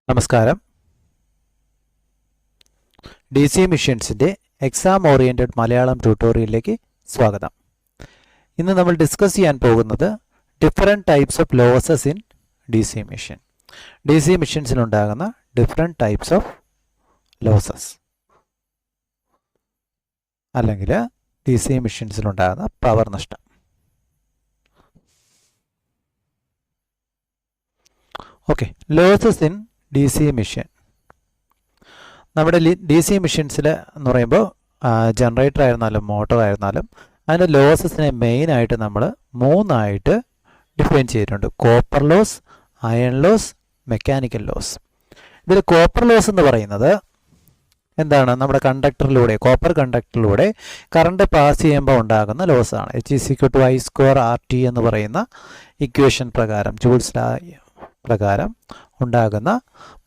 നമസ്കാരം. DC മിഷൻസിൻ്റെ exam oriented Malayalam ട്യൂട്ടോറിയലിലേക്ക് സ്വാഗതം. ഇന്ന് നമ്മൾ ഡിസ്കസ് ചെയ്യാൻ പോകുന്നത് different types of losses in DC machine. DC മിഷൻസിലുണ്ടാകുന്ന ഡിഫറെൻറ്റ് ടൈപ്സ് ഓഫ് ലോസസ് അല്ലെങ്കിൽ DC മിഷൻസിലുണ്ടാകുന്ന പവർ നഷ്ടം. Okay, losses in DC machine. നമ്മുടെ DC മിഷൻസിൽ എന്ന് പറയുമ്പോൾ ജനറേറ്റർ ആയിരുന്നാലും മോട്ടോർ ആയിരുന്നാലും അതിൻ്റെ ലോസസിനെ മെയിനായിട്ട് നമ്മൾ മൂന്നായിട്ട് ഡിഫൈൻ ചെയ്തിട്ടുണ്ട്: copper loss, iron loss, mechanical loss. ഇതിൽ കോപ്പർ ലോസ് എന്ന് പറയുന്നത് എന്താണ്? നമ്മുടെ കണ്ടക്ടറിലൂടെ, കോപ്പർ കണ്ടക്ടറിലൂടെ കറണ്ട് പാസ് ചെയ്യുമ്പോൾ ഉണ്ടാകുന്ന ലോസാണ്. H=I²RT എന്ന് പറയുന്ന ഇക്വേഷൻ പ്രകാരം, ജൂൾസ് ലാ പ്രകാരം ഉണ്ടാകുന്ന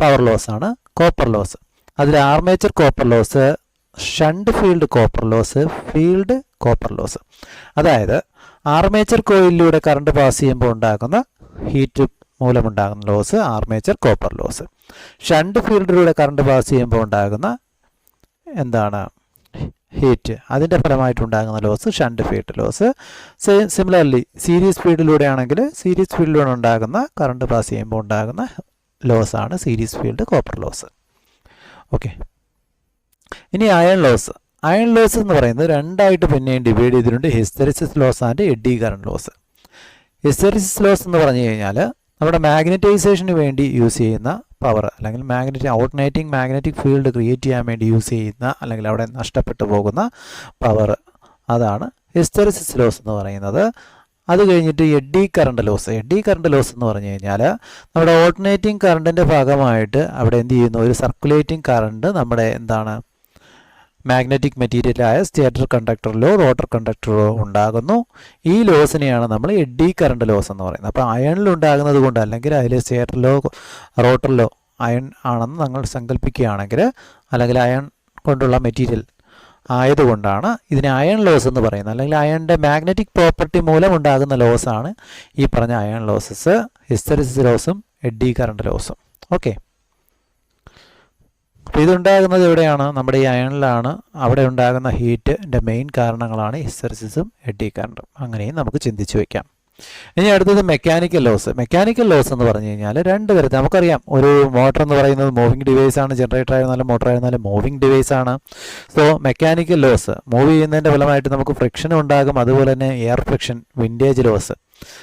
പവർ ലോസാണ് കോപ്പർ ലോസ്. അതിൽ armature copper loss, shunt field copper loss, field copper loss. അതായത് ആർമേച്ചർ കോയിലിലൂടെ കറണ്ട് പാസ് ചെയ്യുമ്പോൾ ഉണ്ടാകുന്ന ഹീറ്റ് മൂലമുണ്ടാകുന്ന loss armature copper loss. Shunt ഫീൽഡിലൂടെ കറണ്ട് പാസ് ചെയ്യുമ്പോൾ ഉണ്ടാകുന്ന എന്താണ്? ഹീറ്റ്, അതിൻ്റെ ഫലമായിട്ടുണ്ടാകുന്ന loss shunt field loss. Similarly series ഫീൽഡിലൂടെ ആണെങ്കിൽ സീരീസ് ഫീൽഡിലൂടെ ഉണ്ടാകുന്ന കറണ്ട് പാസ് ചെയ്യുമ്പോൾ ഉണ്ടാകുന്ന ലോസാണ് series field copper loss. Okay, ഇനി അയൺ ലോസ്. അയൺ ലോസ് എന്ന് പറയുന്നത് രണ്ടായിട്ട് പിന്നെയും ഡിവൈഡ് ചെയ്തിട്ടുണ്ട്: hysteresis loss and eddy current loss. Hysteresis loss എന്ന് പറഞ്ഞു കഴിഞ്ഞാൽ നമ്മുടെ മാഗ്നറ്റൈസേഷന് വേണ്ടി യൂസ് ചെയ്യുന്ന പവർ, അല്ലെങ്കിൽ ഓൾട്ടർനേറ്റിംഗ് മാഗ്നറ്റിക് ഫീൽഡ് ക്രിയേറ്റ് ചെയ്യാൻ വേണ്ടി യൂസ് ചെയ്യുന്ന, അല്ലെങ്കിൽ അവിടെ നഷ്ടപ്പെട്ടു പോകുന്ന പവർ, അതാണ് ഹിസ്റ്ററിസിസ് ലോസ് എന്ന് പറയുന്നത്. അത് കഴിഞ്ഞിട്ട് eddy current loss. Eddy current loss എന്ന് പറഞ്ഞു കഴിഞ്ഞാൽ നമ്മുടെ ഓൾട്ടർനേറ്റിംഗ് കറണ്ടിൻ്റെ ഭാഗമായിട്ട് അവിടെ എന്ത് ചെയ്യുന്നു? ഒരു സർക്കുലേറ്റിംഗ് കറണ്ട് നമ്മുടെ എന്താണ്? മാഗ്നറ്റിക് മെറ്റീരിയലായ സ്റ്റേറ്റർ കണ്ടക്ടറിലോ റോട്ടർ കണ്ടക്ടറിലോ ഉണ്ടാകുന്നു. ഈ ലോസിനെയാണ് നമ്മൾ എഡി കറണ്ട് ലോസ് എന്ന് പറയുന്നത്. അപ്പോൾ അയണിൽ ഉണ്ടാകുന്നത് കൊണ്ട്, അല്ലെങ്കിൽ അതിൽ സ്റ്റേറ്ററിലോ റോട്ടറിലോ അയൺ ആണെന്ന് നിങ്ങൾ സങ്കല്പിക്കുകയാണെങ്കിൽ, അല്ലെങ്കിൽ അയൺ കൊണ്ടുള്ള മെറ്റീരിയൽ ആയതുകൊണ്ടാണ് ഇതിനെ അയൺ ലോസ് എന്ന് പറയുന്നത്. അല്ലെങ്കിൽ അയണിൻ്റെ മാഗ്നറ്റിക് പ്രോപ്പർട്ടി മൂലം ഉണ്ടാകുന്ന ലോസാണ് ഈ പറഞ്ഞ അയൺ ലോസസ്, ഹിസ്റ്ററിസിസ് ലോസും എഡി കറണ്ട് ലോസും. ഓക്കെ, അപ്പോൾ ഇതുണ്ടാകുന്നത് എവിടെയാണ്? നമ്മുടെ ഈ അയണിലാണ്. അവിടെ ഉണ്ടാകുന്ന ഹീറ്റിൻ്റെ മെയിൻ കാരണങ്ങളാണ് ഹിസ്റ്ററിസിസും എഡി കറണ്ടും. അങ്ങനെയും നമുക്ക് ചിന്തിച്ച് വയ്ക്കാം. ഇനി അടുത്തത് മെക്കാനിക്കൽ ലോസ്. മെക്കാനിക്കൽ ലോസ് എന്ന് പറഞ്ഞു കഴിഞ്ഞാൽ രണ്ട് തരത്തിൽ. നമുക്കറിയാം, ഒരു മോട്ടർ എന്ന് പറയുന്നത് മൂവിങ് ഡിവൈസ് ആണ്. ജനറേറ്റർ ആയിരുന്നാലും മോട്ടർ ആയിരുന്നാലും മൂവിങ് ഡിവൈസ് ആണ്. സോ മെക്കാനിക്കൽ ലോസ് മൂവ് ചെയ്യുന്നതിൻ്റെ ഫലമായിട്ട് നമുക്ക് ഫ്രിക്ഷൻ ഉണ്ടാകും. അതുപോലെ തന്നെ എയർ ഫ്രിക്ഷൻ, വിൻഡേജ് ലോസ്.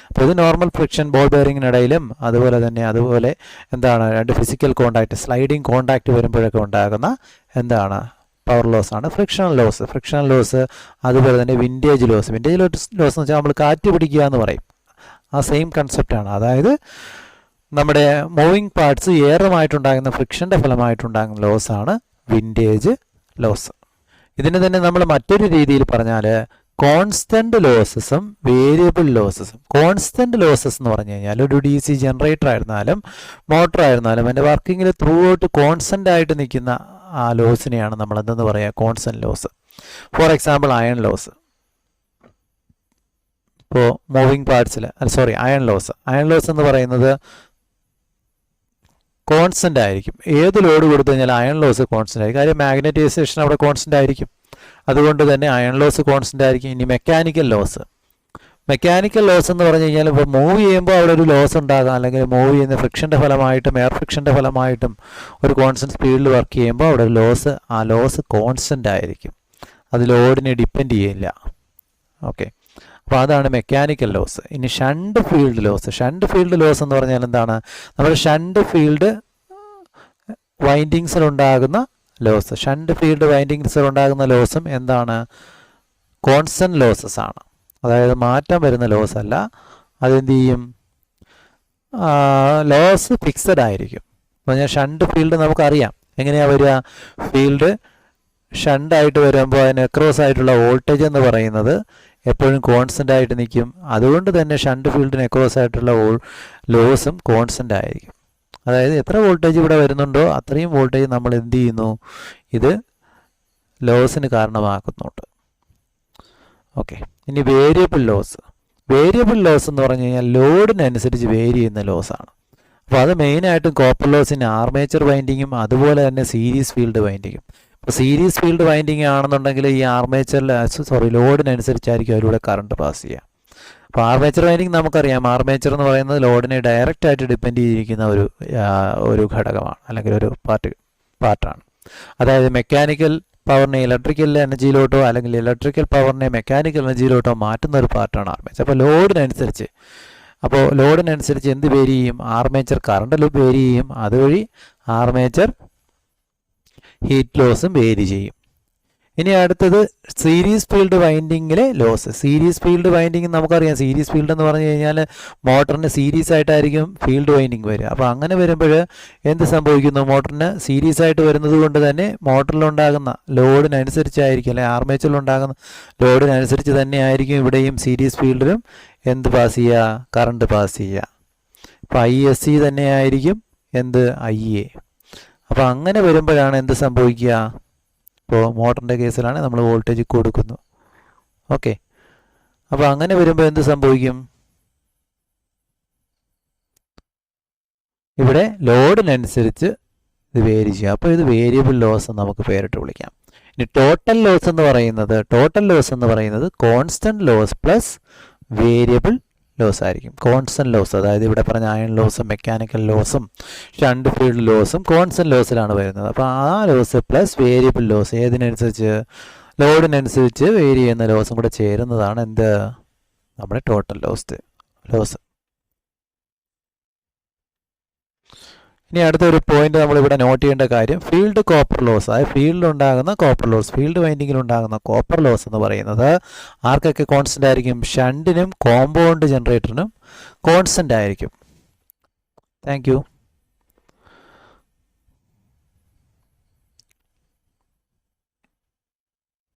അപ്പോൾ ഇത് നോർമൽ ഫ്രിക്ഷൻ ബോൾ ബെയറിങ്ങിനിടയിലും, അതുപോലെ എന്താണ്, രണ്ട് ഫിസിക്കൽ കോണ്ടാക്ട്, സ്ലൈഡിങ് കോണ്ടാക്ട് വരുമ്പോഴൊക്കെ ഉണ്ടാകുന്ന എന്താണ്? പവർ ലോസ് ആണ് ഫ്രിക്ഷണൽ ലോസ്. ഫ്രിക്ഷണൽ ലോസ്, അതുപോലെ തന്നെ വിൻഡേജ് ലോസ്. വിൻഡേജ് ലോസ് എന്ന് വെച്ചാൽ നമ്മൾ കാറ്റ് പിടിക്കുക എന്ന് പറയും. ആ സെയിം കൺസെപ്റ്റാണ്. അതായത് നമ്മുടെ മൂവിങ് പാർട്സ് എയറുമായിട്ടുണ്ടാകുന്ന ഫ്രിക്ഷൻ്റെ ഫലമായിട്ടുണ്ടാകുന്ന ലോസാണ് വിൻഡേജ് ലോസ്. ഇതിന് തന്നെ നമ്മൾ മറ്റൊരു രീതിയിൽ പറഞ്ഞാൽ കോൺസ്റ്റന്റ് ലോസസും വേരിയബിൾ ലോസസും. കോൺസ്റ്റന്റ് ലോസസ് എന്ന് പറഞ്ഞു കഴിഞ്ഞാൽ ഒരു DC ജനറേറ്റർ ആയിരുന്നാലും മോട്ടർ ആയിരുന്നാലും അതിൻ്റെ വർക്കിങ്ങിൽ ത്രൂ ഔട്ട് കോൺസ്റ്റന്റ് ആയിട്ട് നിൽക്കുന്ന ആ ലോസിനെയാണ് നമ്മൾ എന്തെന്ന് പറയുക? Constant loss. For example iron loss. ഇപ്പോൾ മൂവിങ് പാർട്സിൽ അയൺ ലോസ്. അയൺ ലോസ് എന്ന് പറയുന്നത് കോൺസ്റ്റന്റ് ആയിരിക്കും. ഏത് ലോഡ് കൊടുത്തു കഴിഞ്ഞാൽ അയൺ ലോസ് കോൺസ്റ്റന്റ് ആയിരിക്കും. കാര്യം മാഗ്നറ്റൈസേഷൻ അവിടെ കോൺസ്റ്റന്റ് ആയിരിക്കും. അതുകൊണ്ട് തന്നെ അയൺ ലോസ് കോൺസ്റ്റന്റ് ആയിരിക്കും. ഇനി മെക്കാനിക്കൽ ലോസ്. മെക്കാനിക്കൽ ലോസ് എന്ന് പറഞ്ഞു കഴിഞ്ഞാൽ ഇപ്പോൾ മൂവ് ചെയ്യുമ്പോൾ അവിടെ ഒരു ലോസ് ഉണ്ടാകാം, അല്ലെങ്കിൽ മൂവ് ചെയ്യുന്ന ഫ്രിക്ഷൻ്റെ ഫലമായിട്ടും എയർ ഫ്രിക്ഷൻ്റെ ഫലമായിട്ടും ഒരു കോൺസ്റ്റന്റ് സ്പീഡിൽ വർക്ക് ചെയ്യുമ്പോൾ അവിടെ ഒരു ലോസ്, ആ ലോസ് കോൺസ്റ്റന്റ് ആയിരിക്കും. അത് ലോഡിനെ ഡിപ്പെൻഡ് ചെയ്യില്ല. ഓക്കെ, അപ്പോൾ അതാണ് മെക്കാനിക്കൽ ലോസ്. ഇനി shunt field loss. Shunt field loss എന്ന് പറഞ്ഞാൽ എന്താണ്? നമ്മുടെ ഷണ്ട് ഫീൽഡ് വൈൻഡിങ്സിലുണ്ടാകുന്ന ലോസ്. ഷണ്ട് ഫീൽഡ് വൈൻഡിങ്സിലുണ്ടാകുന്ന ലോസും എന്താണ്? കോൺസ്റ്റന്റ് ലോസസ് ആണ്. അതായത് മാറ്റം വരുന്ന ലോസ് അല്ല. അതെന്ത് ചെയ്യും? ലോസ് ഫിക്സഡ് ആയിരിക്കും. അപ്പോൾ ഞാൻ ഷണ്ട് ഫീൽഡ് നമുക്കറിയാം എങ്ങനെയാണ് വരിക. ഫീൽഡ് ഷണ്ടായിട്ട് വരുമ്പോൾ അതിന് അക്രോസ് ആയിട്ടുള്ള വോൾട്ടേജ് എന്ന് പറയുന്നത് എപ്പോഴും കോൺസ്റ്റന്റ് ആയിട്ട് നിൽക്കും. അതുകൊണ്ട് തന്നെ ഷണ്ട് ഫീൽഡിന് അക്രോസ് ആയിട്ടുള്ള ലോസും കോൺസ്റ്റന്റ് ആയിരിക്കും. അതായത് എത്ര വോൾട്ടേജ് ഇവിടെ വരുന്നുണ്ടോ അത്രയും വോൾട്ടേജ് നമ്മൾ എന്ത് ചെയ്യുന്നു? ഇത് ലോസിന് കാരണമാക്കുന്നുണ്ട്. ഓക്കെ, ഇനി വേരിയബിൾ ലോസ്. വേരിയബിൾ ലോസ് എന്ന് പറഞ്ഞു കഴിഞ്ഞാൽ ലോഡിനനുസരിച്ച് വേരി ചെയ്യുന്ന ലോസാണ്. അപ്പോൾ അത് മെയിനായിട്ടും കോപ്പർ ലോസിന് ആർമേച്ചർ വൈൻഡിങ്ങും അതുപോലെ തന്നെ സീരീസ് ഫീൽഡ് വൈൻഡിങ്ങും. ഇപ്പോൾ സീരീസ് ഫീൽഡ് വൈൻഡിങ് ആണെന്നുണ്ടെങ്കിൽ ഈ ആർമേച്ചറിൽ ലോഡിനനുസരിച്ചായിരിക്കും അതിലൂടെ കറണ്ട് പാസ് ചെയ്യുക. അപ്പോൾ ആർമേച്ചർ വൈൻഡിങ് നമുക്കറിയാം, ആർമേച്ചർ എന്ന് പറയുന്നത് ലോഡിനെ ഡയറക്റ്റായിട്ട് ഡിപ്പെൻഡ് ചെയ്തിരിക്കുന്ന ഒരു ഘടകമാണ്, അല്ലെങ്കിൽ ഒരു പാർട്ടാണ്. അതായത് മെക്കാനിക്കൽ പവറിനെ ഇലക്ട്രിക്കൽ എനർജിയിലോട്ടോ അല്ലെങ്കിൽ ഇലക്ട്രിക്കൽ പവറിനെ മെക്കാനിക്കൽ എനർജിയിലോട്ടോ മാറ്റുന്ന ഒരു പാർട്ടാണ് ആർമേച്ചർ. അപ്പോൾ ലോഡിനനുസരിച്ച് എന്ത് വേരി ചെയ്യും? ആർമേച്ചർ കറണ്ട് ലൂപ്പ് വേരി ചെയ്യും. അതുവഴി ആർമേച്ചർ ഹീറ്റ് ലോസും വേരി ചെയ്യും. ഇനി അടുത്തത് സീരീസ് ഫീൽഡ് വൈൻഡിങ്ങിലെ ലോസ്. സീരീസ് ഫീൽഡ് വൈൻഡിങ് നമുക്കറിയാം, സീരീസ് ഫീൽഡ് എന്ന് പറഞ്ഞു കഴിഞ്ഞാൽ മോട്ടറിന് സീരീസ് ആയിട്ടായിരിക്കും ഫീൽഡ് വൈൻഡിങ് വരിക. അപ്പോൾ അങ്ങനെ വരുമ്പോൾ എന്ത് സംഭവിക്കുന്നു? മോട്ടറിന് സീരീസ് ആയിട്ട് വരുന്നത് കൊണ്ട് തന്നെ മോട്ടറിലുണ്ടാകുന്ന ലോഡിനനുസരിച്ചായിരിക്കും, അല്ലെങ്കിൽ ആർമേച്ചറിലുണ്ടാകുന്ന ലോഡിനനുസരിച്ച് തന്നെ ആയിരിക്കും ഇവിടെയും സീരീസ് ഫീൽഡിലും എന്ത് പാസ് ചെയ്യുക? കറണ്ട് പാസ് ചെയ്യുക. ഇപ്പോൾ ISC തന്നെ ആയിരിക്കും എന്ത്? IA. അപ്പോൾ അങ്ങനെ വരുമ്പോഴാണ് എന്ത് സംഭവിക്കുക? ഇപ്പോൾ മോട്ടറിൻ്റെ കേസിലാണ് നമ്മൾ വോൾട്ടേജ് കൊടുക്കുന്നു. ഓക്കെ, അപ്പോൾ അങ്ങനെ വരുമ്പോൾ എന്ത് സംഭവിക്കും? ഇവിടെ ലോഡിനനുസരിച്ച് ഇത് വേരി ചെയ്യും. അപ്പോൾ ഇത് വേരിയബിൾ ലോസ് എന്ന് നമുക്ക് പേരിട്ട് വിളിക്കാം. ഇനി ടോട്ടൽ ലോസ് എന്ന് പറയുന്നത് constant loss plus variable loss ആയിരിക്കും. കോൺസ്റ്റന്റ് ലോസ്, അതായത് ഇവിടെ പറഞ്ഞ അയൺ ലോസും മെക്കാനിക്കൽ ലോസും ഷണ്ട് ഫീൽഡ് ലോസും കോൺസ്റ്റന്റ് ലോസിലാണ് വരുന്നത്. അപ്പോൾ ആ ലോസ് പ്ലസ് വേരിയബിൾ ലോസ്, ഏതിനനുസരിച്ച്? ലോഡിനനുസരിച്ച് വേരി ചെയ്യുന്ന ലോസും കൂടെ ചേരുന്നതാണ് എന്ത്? നമ്മുടെ ടോട്ടൽ ലോസ്. ഇനി അടുത്തൊരു പോയിന്റ് നമ്മളിവിടെ നോട്ട് ചെയ്യേണ്ട കാര്യം, ഫീൽഡ് കോപ്പർ ലോസ്. അതായത് ഫീൽഡിലുണ്ടാകുന്ന കോപ്പർ ലോസ്, ഫീൽഡ് വൈൻഡിങ്ങിലുണ്ടാകുന്ന കോപ്പർ ലോസ് എന്ന് പറയുന്നത് ആർക്കൊക്കെ കോൺസ്റ്റന്റ് ആയിരിക്കും? ഷണ്ടിനും കോമ്പൗണ്ട് ജനറേറ്ററിനും കോൺസ്റ്റന്റ് ആയിരിക്കും. Thank U.